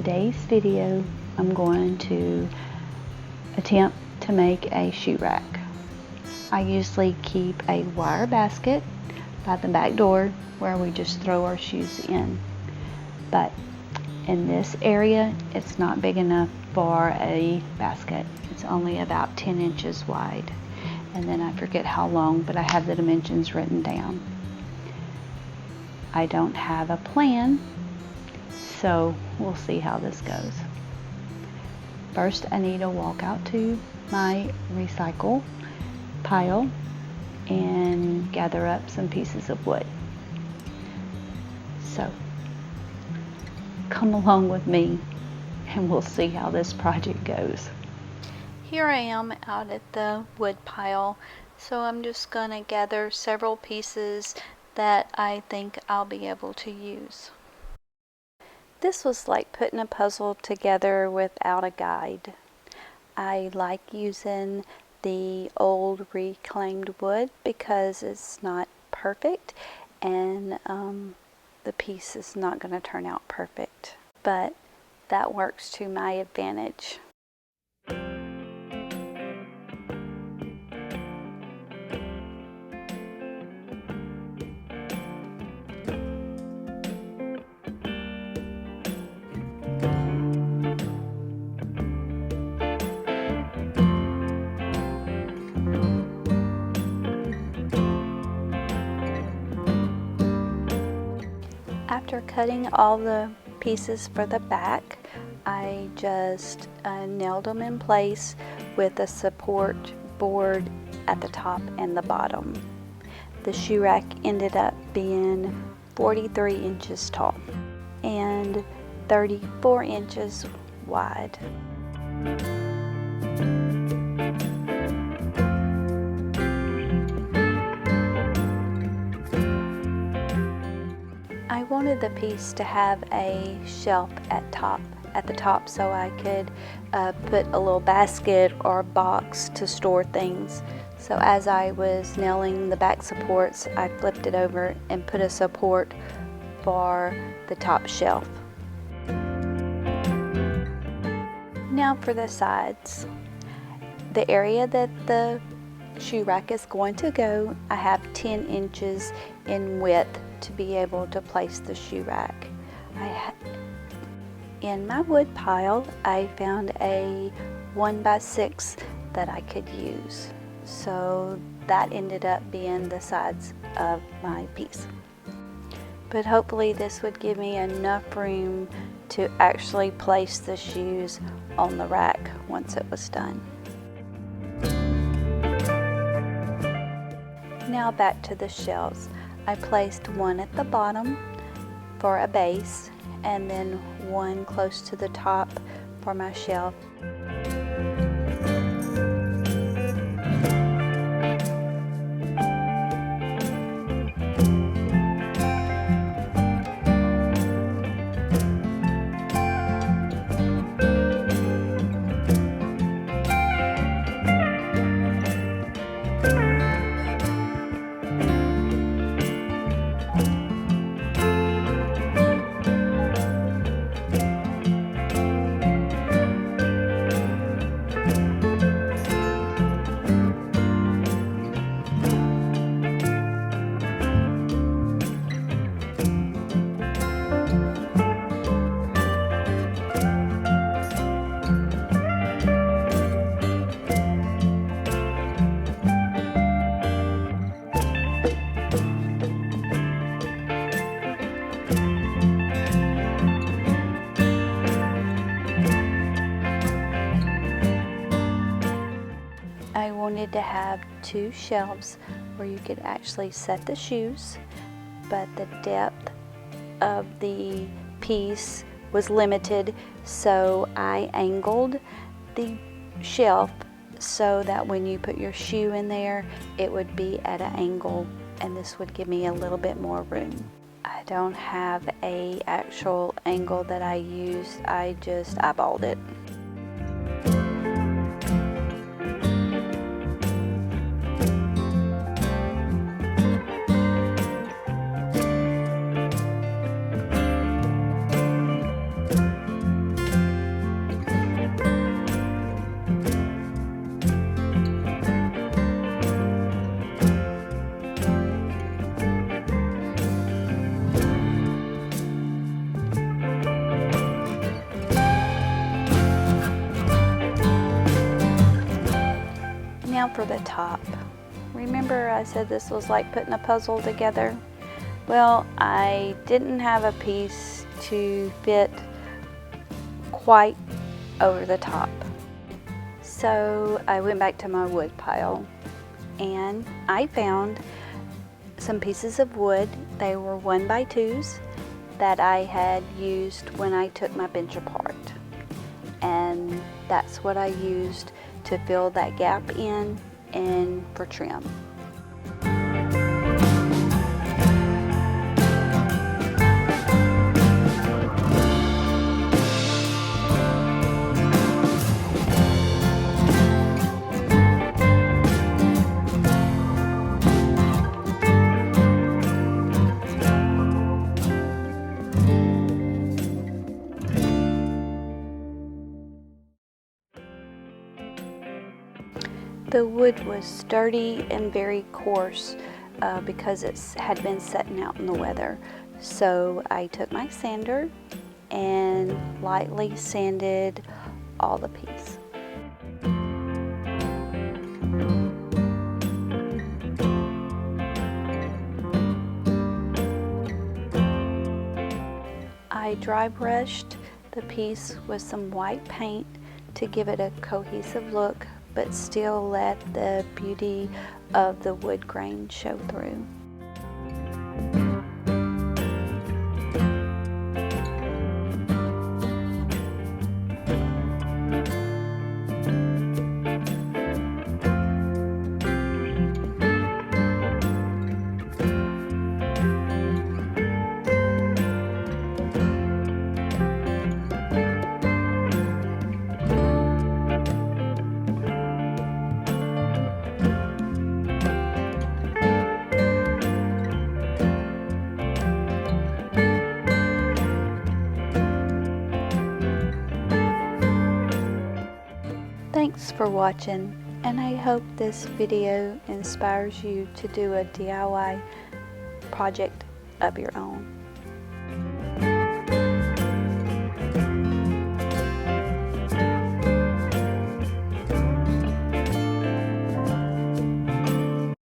today's video, I'm going to attempt to make a shoe rack. I usually keep a wire basket by the back door where we just throw our shoes in. But in this area, it's not big enough for a basket. It's only about 10 inches wide. And then I forget how long, but I have the dimensions written down. I don't have a plan, so we'll see how this goes. First, I need to walk out to my recycle pile and gather up some pieces of wood. So, come along with me and we'll see how this project goes. Here I am out at the wood pile, so I'm just gonna gather several pieces that I think I'll be able to use. This was like putting a puzzle together without a guide. I like using the old reclaimed wood because it's not perfect and the piece is not going to turn out perfect, but that works to my advantage. After cutting all the pieces for the back, I just nailed them in place with a support board at the top and the bottom. The shoe rack ended up being 43 inches tall and 34 inches wide. I wanted the piece to have a shelf at the top so I could put a little basket or box to store things. So as I was nailing the back supports, I flipped it over and put a support for the top shelf. Now for the sides. The area that the shoe rack is going to go, I have 10 inches in width to be able to place the shoe rack. In my wood pile, I found a 1x6 that I could use. So that ended up being the sides of my piece. But hopefully this would give me enough room to actually place the shoes on the rack once it was done. Now back to the shelves. I placed one at the bottom for a base and then one close to the top for my shelf. I wanted to have two shelves where you could actually set the shoes, but the depth of the piece was limited, so I angled the shelf so that when you put your shoe in there, it would be at an angle, and this would give me a little bit more room. I don't have an actual angle that I used, I just eyeballed it. for the top. Remember I said this was like putting a puzzle together? Well, I didn't have a piece to fit quite over the top. So I went back to my wood pile and I found some pieces of wood. They were 1x2s that I had used when I took my bench apart. And that's what I used to fill that gap in and for trim. The wood was sturdy and very coarse because it had been sitting out in the weather. So I took my sander and lightly sanded all the piece. I dry brushed the piece with some white paint to give it a cohesive look, but still let the beauty of the wood grain show through. Thanks for watching, and I hope this video inspires you to do a DIY project of your own.